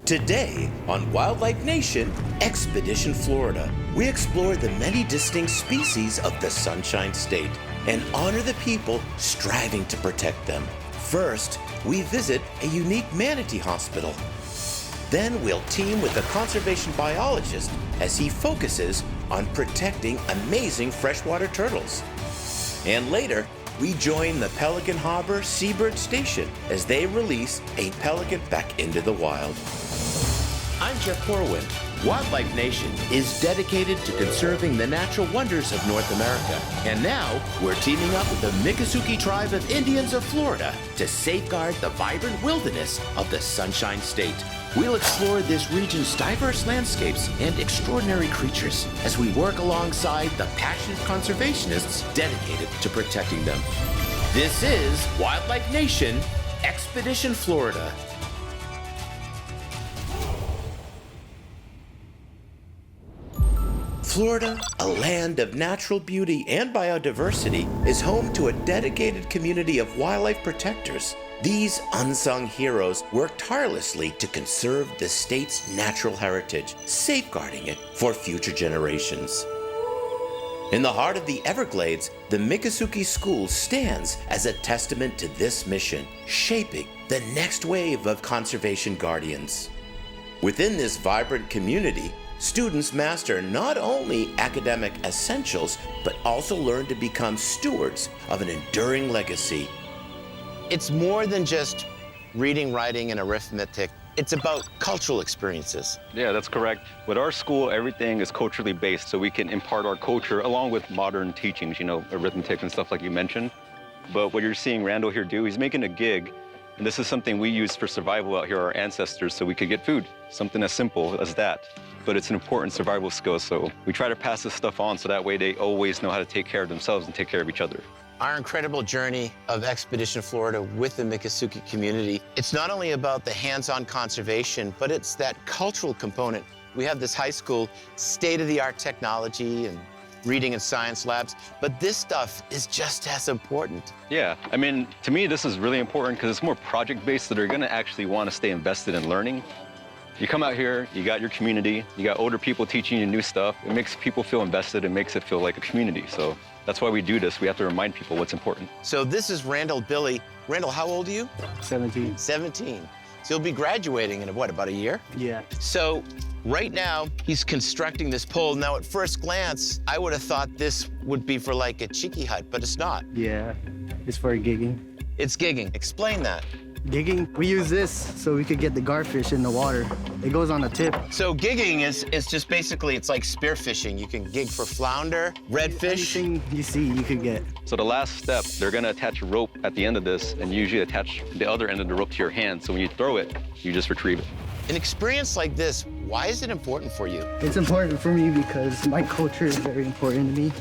Today on Wildlife Nation, Expedition Florida, we explore the many distinct species of the Sunshine State and honor the people striving to protect them. First, we visit a unique manatee hospital. Then we'll team with a conservation biologist as he focuses on protecting amazing freshwater turtles. And later, we join the Pelican Harbor Seabird Station as they release a pelican back into the wild. I'm Jeff Corwin. Wildlife Nation is dedicated to conserving the natural wonders of North America. And now, we're teaming up with the Miccosukee tribe of Indians of Florida to safeguard the vibrant wilderness of the Sunshine State. We'll explore this region's diverse landscapes and extraordinary creatures as we work alongside the passionate conservationists dedicated to protecting them. This is Wildlife Nation, Expedition Florida. Florida, a land of natural beauty and biodiversity, is home to a dedicated community of wildlife protectors. These unsung heroes work tirelessly to conserve the state's natural heritage, safeguarding it for future generations. In the heart of the Everglades, the Miccosukee School stands as a testament to this mission, shaping the next wave of conservation guardians. Within this vibrant community, students master not only academic essentials, but also learn to become stewards of an enduring legacy. It's more than just reading, writing, and arithmetic. It's about cultural experiences. Yeah, that's correct. With our school, everything is culturally based, so we can impart our culture along with modern teachings, arithmetic and stuff like you mentioned. But what you're seeing Randall here do, he's making a gig, and this is something we use for survival out here, our ancestors, so we could get food. Something as simple as that. But it's an important survival skill, so we try to pass this stuff on so that way they always know how to take care of themselves and take care of each other. Our incredible journey of Expedition Florida with the Miccosukee community, it's not only about the hands-on conservation, but it's that cultural component. We have this high school, state-of-the-art technology and reading and science labs, but this stuff is just as important. Yeah, to me, this is really important because it's more project-based, so they're gonna actually want to stay invested in learning. You come out here, you got your community, you got older people teaching you new stuff. It makes people feel invested, it makes it feel like a community. So that's why we do this. We have to remind people what's important. So this is Randall Billy. Randall, how old are you? 17. 17. So you'll be graduating in what, about a year? Yeah. So right now, he's constructing this pole. Now, at first glance, I would have thought this would be for like a cheeky hut, but it's not. Yeah, it's for gigging. It's gigging. Explain that. Gigging, we use this so we could get the garfish in the water. It goes on a tip. So gigging is just basically, it's like spearfishing. You can gig for flounder, redfish. Anything you see, you could get. So the last step, they're gonna attach a rope at the end of this and usually attach the other end of the rope to your hand. So when you throw it, you just retrieve it. An experience like this, why is it important for you? It's important for me because my culture is very important to me.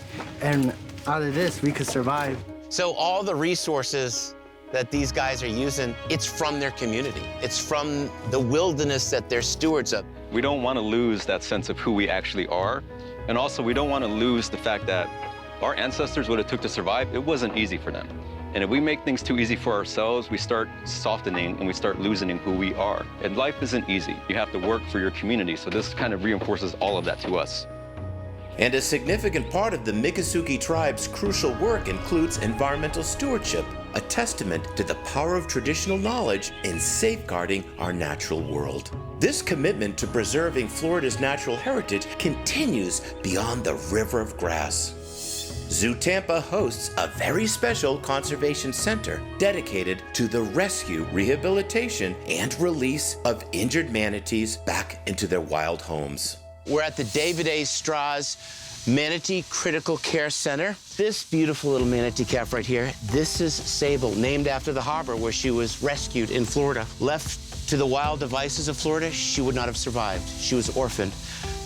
And out of this, we could survive. So all the resources that these guys are using, it's from their community. It's from the wilderness that they're stewards of. We don't want to lose that sense of who we actually are. And also, we don't want to lose the fact that our ancestors, what it took to survive, it wasn't easy for them. And if we make things too easy for ourselves, we start softening and we start losing who we are. And life isn't easy. You have to work for your community. So this kind of reinforces all of that to us. And a significant part of the Miccosukee tribe's crucial work includes environmental stewardship, a testament to the power of traditional knowledge in safeguarding our natural world. This commitment to preserving Florida's natural heritage continues beyond the river of grass. Zoo Tampa hosts a very special conservation center dedicated to the rescue, rehabilitation, and release of injured manatees back into their wild homes. We're at the David A. Strauss Manatee Critical Care Center. This beautiful little manatee calf right here, this is Sabal, named after the harbor where she was rescued in Florida. Left to the wild devices of Florida, she would not have survived. She was orphaned.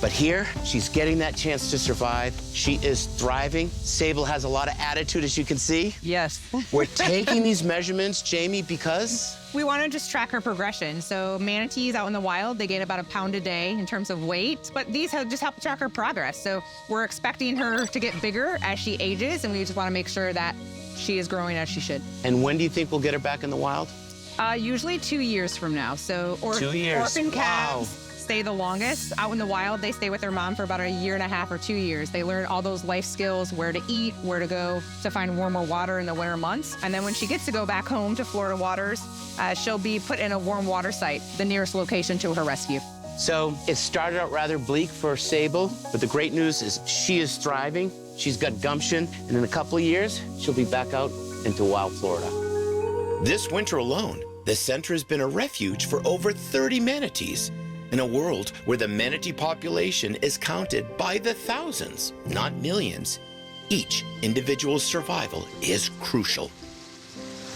But here, she's getting that chance to survive. She is thriving. Sabal has a lot of attitude, as you can see. Yes. We're taking these measurements, Jamie, because? We want to just track her progression. So manatees out in the wild, they gain about a pound a day in terms of weight, but these just help track her progress. So we're expecting her to get bigger as she ages, and we just want to make sure that she is growing as she should. And when do you think we'll get her back in the wild? Usually 2 years from now. So 2 years. Orphan Wow. calves stay the longest. Out in the wild, they stay with their mom for about 1.5 or 2 years. They learn all those life skills, where to eat, where to go to find warmer water in the winter months. And then when she gets to go back home to Florida waters, she'll be put in a warm water site, the nearest location to her rescue. So it started out rather bleak for Sabal, but the great news is she is thriving. She's got gumption, and in a couple of years, she'll be back out into wild Florida. This winter alone, the center has been a refuge for over 30 manatees. In a world where the manatee population is counted by the thousands, not millions, each individual's survival is crucial.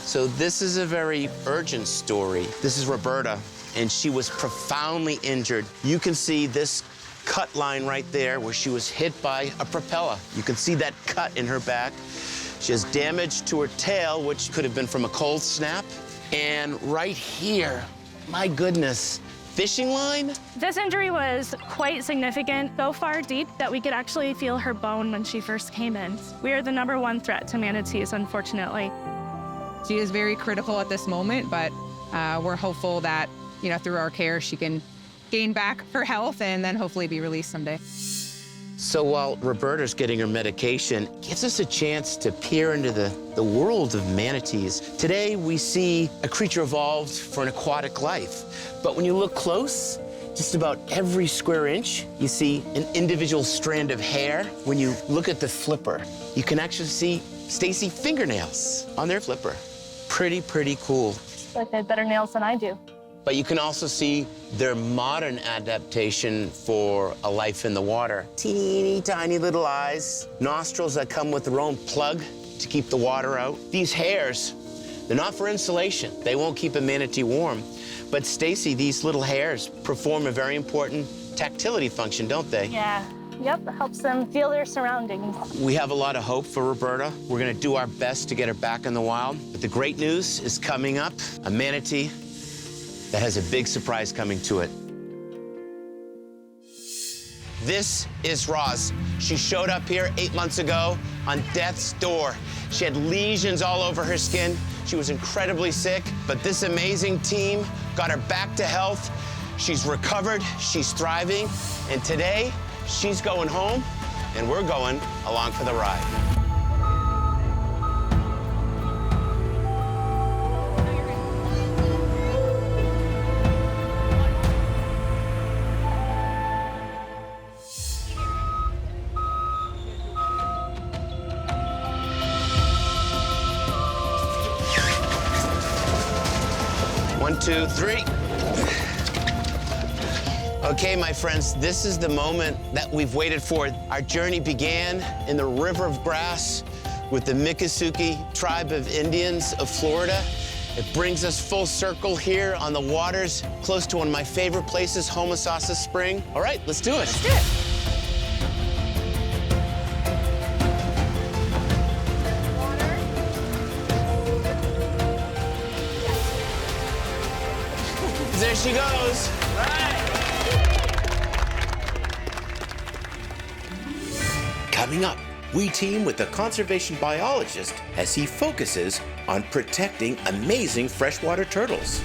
So this is a very urgent story. This is Roberta, and she was profoundly injured. You can see this cut line right there where she was hit by a propeller. You can see that cut in her back. She has damage to her tail, which could have been from a cold snap. And right here, my goodness, fishing line? This injury was quite significant, so far deep that we could actually feel her bone when she first came in. We are the #1 threat to manatees, unfortunately. She is very critical at this moment, but we're hopeful that, through our care, she can gain back her health and then hopefully be released someday. So while Roberta's getting her medication, it gives us a chance to peer into the world of manatees. Today, we see a creature evolved for an aquatic life. But when you look close, just about every square inch, you see an individual strand of hair. When you look at the flipper, you can actually see Stacy fingernails on their flipper. Pretty cool. Like they have better nails than I do. But you can also see their modern adaptation for a life in the water. Teeny tiny little eyes, nostrils that come with their own plug to keep the water out. These hairs, they're not for insulation. They won't keep a manatee warm. But Stacy, these little hairs perform a very important tactility function, don't they? Yeah. Yep, it helps them feel their surroundings. We have a lot of hope for Roberta. We're gonna do our best to get her back in the wild. But the great news is coming up, a manatee that has a big surprise coming to it. This is Roz. She showed up here 8 months ago on death's door. She had lesions all over her skin. She was incredibly sick, but this amazing team got her back to health. She's recovered, she's thriving, and today, she's going home, and we're going along for the ride. One, two, three. Okay, my friends, this is the moment that we've waited for. Our journey began in the river of grass with the Miccosukee tribe of Indians of Florida. It brings us full circle here on the waters, close to one of my favorite places, Homosassa Spring. All right, let's do it. Let's do it. There she goes. All right. Coming up, we team with the conservation biologist as he focuses on protecting amazing freshwater turtles.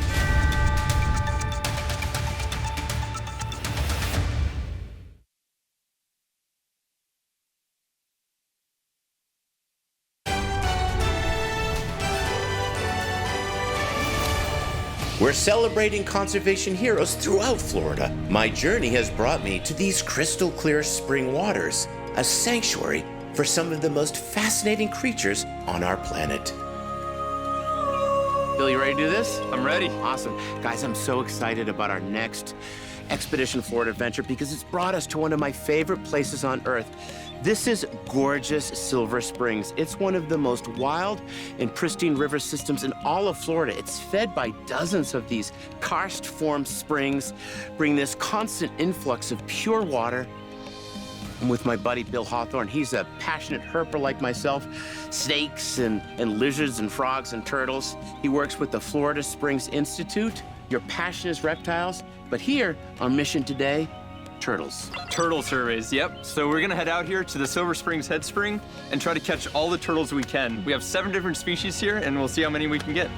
We're celebrating conservation heroes throughout Florida. My journey has brought me to these crystal clear spring waters, a sanctuary for some of the most fascinating creatures on our planet. Bill, you ready to do this? I'm ready. Awesome. Guys, I'm so excited about our next Expedition Florida adventure because it's brought us to one of my favorite places on Earth. This is gorgeous Silver Springs. It's one of the most wild and pristine river systems in all of Florida. It's fed by dozens of these karst-formed springs, bringing this constant influx of pure water. I'm with my buddy Bill Hawthorne. He's a passionate herper like myself. Snakes and lizards and frogs and turtles. He works with the Florida Springs Institute. Your passion is reptiles, but here, our mission today, turtles. Turtle surveys, yep. So we're gonna head out here to the Silver Springs Head Spring and try to catch all the turtles we can. We have 7 different species here, and we'll see how many we can get.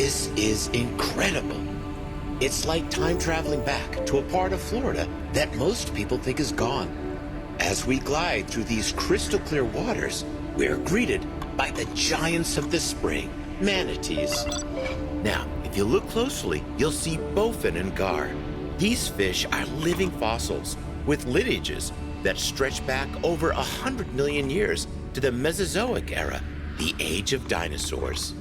This is incredible. It's like time traveling back to a part of Florida that most people think is gone. As we glide through these crystal clear waters, we're greeted by the giants of the spring, manatees. Now, if you look closely, you'll see bowfin and gar. These fish are living fossils with lineages that stretch back over 100 million years to the Mesozoic era, the age of dinosaurs.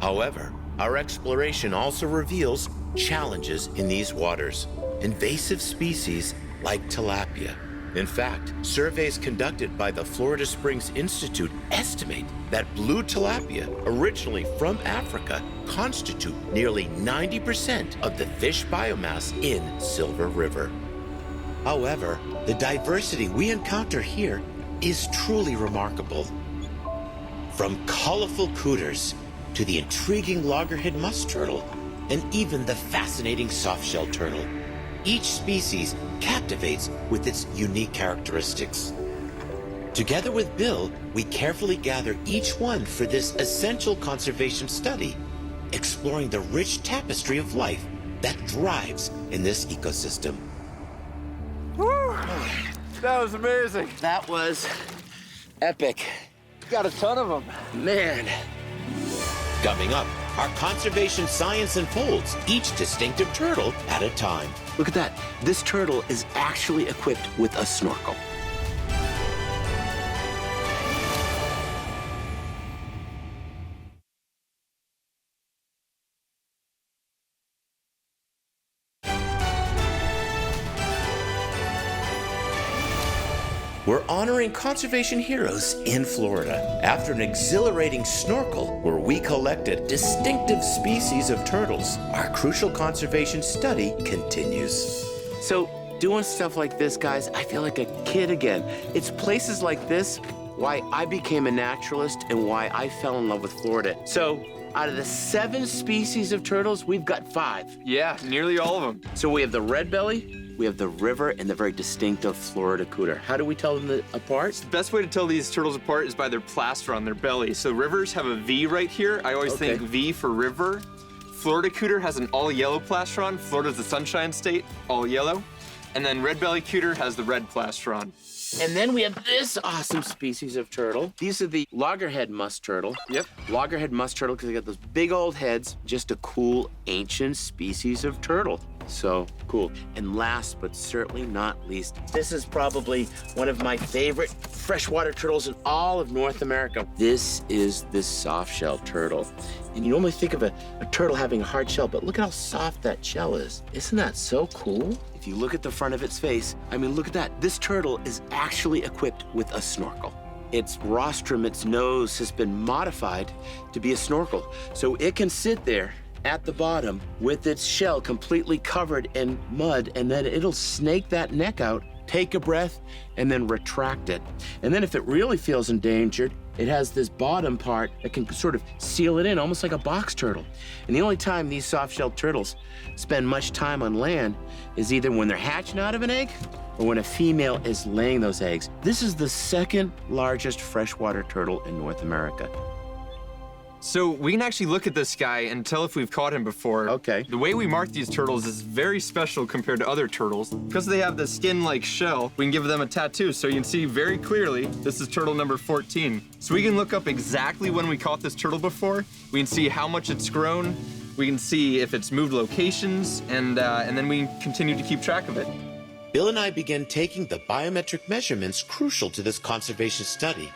However, our exploration also reveals challenges in these waters. Invasive species like tilapia. In fact, surveys conducted by the Florida Springs Institute estimate that blue tilapia, originally from Africa, constitute nearly 90% of the fish biomass in Silver River. However, the diversity we encounter here is truly remarkable. From colorful cooters to the intriguing loggerhead musk turtle and even the fascinating softshell turtle, each species captivates with its unique characteristics. Together with Bill, we carefully gather each one for this essential conservation study, exploring the rich tapestry of life that thrives in this ecosystem. Woo! That was amazing. That was epic. Got a ton of them. Man. Coming up, our conservation science unfolds each distinctive turtle at a time. Look at that. This turtle is actually equipped with a snorkel. We're honoring conservation heroes in Florida after an exhilarating snorkel where we collected distinctive species of turtles. Our crucial conservation study continues. So, doing stuff like this, guys, I feel like a kid again. It's places like this why I became a naturalist and why I fell in love with Florida. So, out of the 7 species of turtles, we've got 5. Yeah, nearly all of them. So we have the redbelly, we have the river, and the very distinctive Florida cooter. How do we tell them apart? The best way to tell these turtles apart is by their plaster on their belly. So rivers have a V right here. I always think V for river. Florida cooter has an all yellow plaster on. Florida's the sunshine state, all yellow. And then redbelly cooter has the red plaster on. And then we have this awesome species of turtle. These are the loggerhead musk turtle. Yep. Loggerhead musk turtle because they got those big old heads. Just a cool ancient species of turtle. So cool. And last but certainly not least, this is probably one of my favorite freshwater turtles in all of North America. This is the softshell turtle. And you normally think of a turtle having a hard shell, but look at how soft that shell is. Isn't that so cool? If you look at the front of its face, I mean, look at that. This turtle is actually equipped with a snorkel. Its rostrum, its nose, has been modified to be a snorkel. So it can sit there at the bottom with its shell completely covered in mud, and then it'll snake that neck out, take a breath, and then retract it. And then if it really feels endangered, it has this bottom part that can sort of seal it in, almost like a box turtle. And the only time these soft-shelled turtles spend much time on land is either when they're hatching out of an egg or when a female is laying those eggs. This is the 2nd largest freshwater turtle in North America. So we can actually look at this guy and tell if we've caught him before. Okay. The way we mark these turtles is very special compared to other turtles. Because they have the skin-like shell, we can give them a tattoo. So you can see very clearly, this is turtle number 14. So we can look up exactly when we caught this turtle before. We can see how much it's grown. We can see if it's moved locations, and then we can continue to keep track of it. Bill and I began taking the biometric measurements crucial to this conservation study.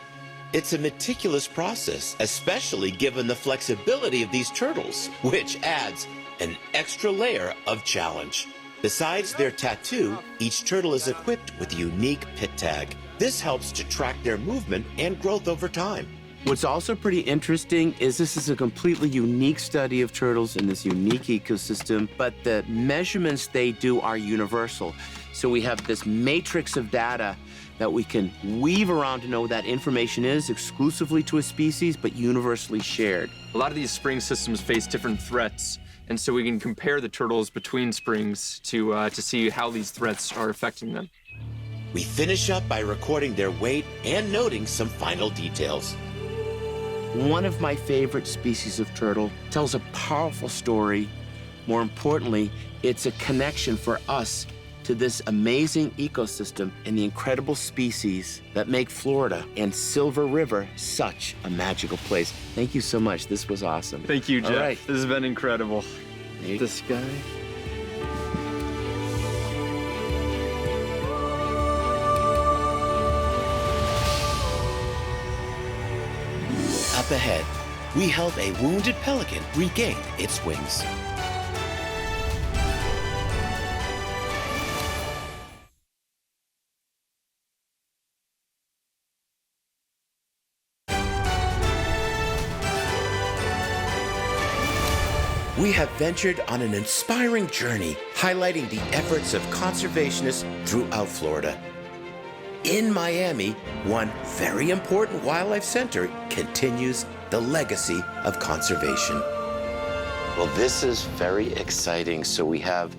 It's a meticulous process, especially given the flexibility of these turtles, which adds an extra layer of challenge. Besides their tattoo, each turtle is equipped with a unique pit tag. This helps to track their movement and growth over time. What's also pretty interesting is this is a completely unique study of turtles in this unique ecosystem, but the measurements they do are universal. So we have this matrix of data that we can weave around to know what that information is exclusively to a species, but universally shared. A lot of these spring systems face different threats, and so we can compare the turtles between springs to see how these threats are affecting them. We finish up by recording their weight and noting some final details. One of my favorite species of turtle, tells a powerful story. More importantly, it's a connection for us to this amazing ecosystem and the incredible species that make Florida and Silver River such a magical place. Thank you so much. This was awesome. Thank you, Jeff. All right. This has been incredible. This guy. Up ahead, we help a wounded pelican regain its wings. We have ventured on an inspiring journey highlighting the efforts of conservationists throughout Florida. In Miami, one very important wildlife center continues the legacy of conservation. Well, this is very exciting. So we have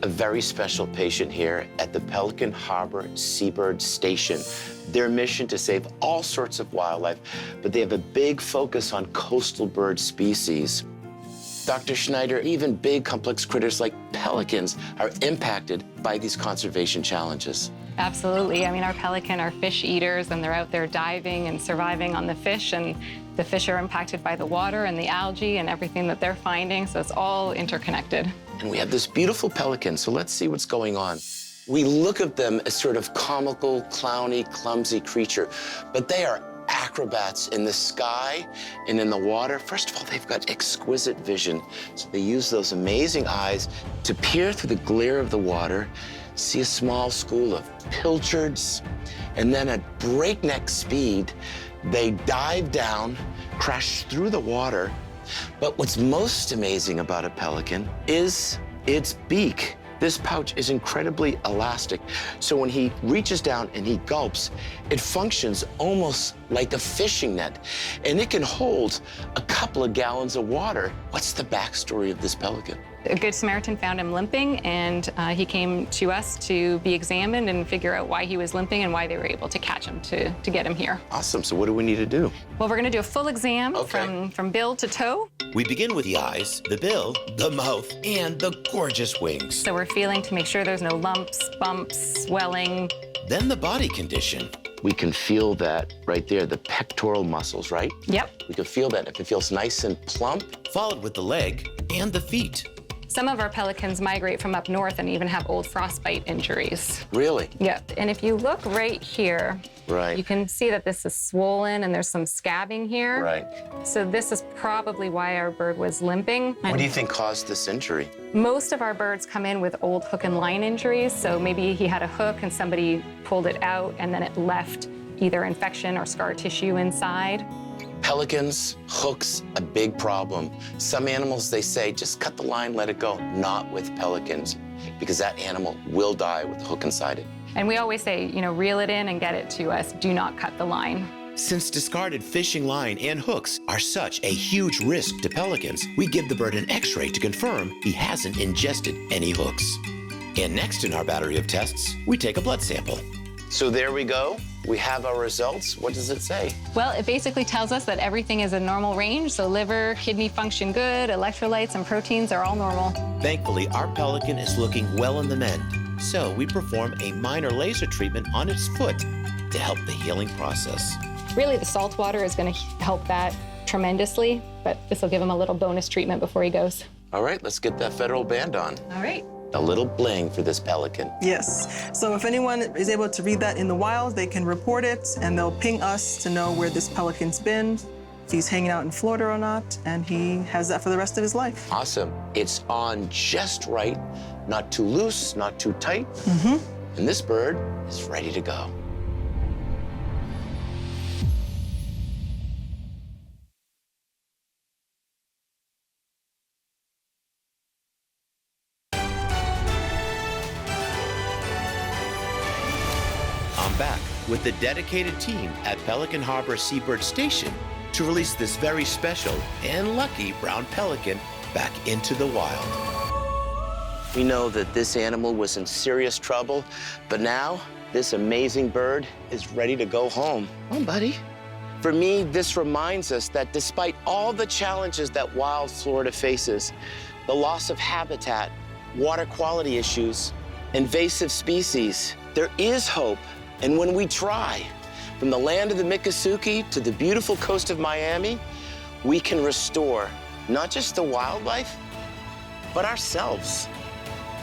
a very special patient here at the Pelican Harbor Seabird Station. Their mission to save all sorts of wildlife, but they have a big focus on coastal bird species. Dr. Schneider, even big complex critters like pelicans are impacted by these conservation challenges. Absolutely. I mean, our pelican are fish eaters, and they're out there diving and surviving on the fish, and the fish are impacted by the water and the algae and everything that they're finding, so it's all interconnected. And we have this beautiful pelican, so let's see what's going on. We look at them as sort of comical, clowny, clumsy creature, but they are acrobats in the sky and in the water. First of all, they've got exquisite vision. So they use those amazing eyes to peer through the glare of the water, see a small school of pilchards, and then at breakneck speed, they dive down, crash through the water. But what's most amazing about a pelican is its beak. This pouch is incredibly elastic, so when he reaches down and he gulps, it functions almost like a fishing net, and it can hold a couple of gallons of water. What's the backstory of this pelican? A Good Samaritan found him limping, and he came to us to be examined and figure out why he was limping and why they were able to catch him to get him here. Awesome, so what do we need to do? Well, we're gonna do a full exam Okay. from bill to toe. We begin with the eyes, the bill, the mouth, and the gorgeous wings. So we're feeling to make sure there's no lumps, bumps, swelling. Then the body condition. We can feel that right there, the pectoral muscles, right? Yep. We can feel that if it feels nice and plump. Followed with the leg and the feet. Some of our pelicans migrate from up north and even have old frostbite injuries. Really? Yep. And if you look right here, Right. you can see that this is swollen and there's some scabbing here. Right. So this is probably why our bird was limping. What do you think caused this injury? Most of our birds come in with old hook and line injuries. So maybe he had a hook and somebody pulled it out and then it left either infection or scar tissue inside. Pelicans, hooks, a big problem. Some animals, they say, just cut the line, let it go. Not with pelicans, because that animal will die with a hook inside it. And we always say, you know, reel it in and get it to us. Do not cut the line. Since discarded fishing line and hooks are such a huge risk to pelicans, we give the bird an x-ray to confirm he hasn't ingested any hooks. And next in our battery of tests, we take a blood sample. So there we go. We have our results. What does it say? Well, it basically tells us that everything is in normal range. So liver, kidney function good, electrolytes and proteins are all normal. Thankfully, our pelican is looking well in the mend. So we perform a minor laser treatment on its foot to help the healing process. Really, the salt water is going to help that tremendously, but this will give him a little bonus treatment before he goes. All right, let's get that federal band on. All right. A little bling for this pelican. Yes. So if anyone is able to read that in the wild, they can report it, and they'll ping us to know where this pelican's been, if he's hanging out in Florida or not, and he has that for the rest of his life. Awesome. It's on just right, not too loose, not too tight. And this bird is ready to go. I'm back with the dedicated team at Pelican Harbor Seabird Station to release this very special and lucky brown pelican back into the wild. We know that this animal was in serious trouble, but now this amazing bird is ready to go home. Come on, buddy. For me, this reminds us that despite all the challenges that wild Florida faces, the loss of habitat, water quality issues, invasive species, there is hope. And when we try, from the land of the Miccosukee to the beautiful coast of Miami, we can restore not just the wildlife, but ourselves.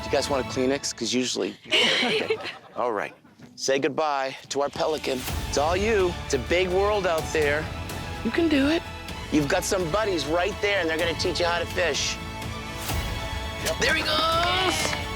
Do you guys want a Kleenex? Because usually, okay. All right. Say goodbye to our Pelican. It's all you. It's a big world out there. You can do it. You've got some buddies right there, and they're gonna teach you how to fish. Yep. There he goes!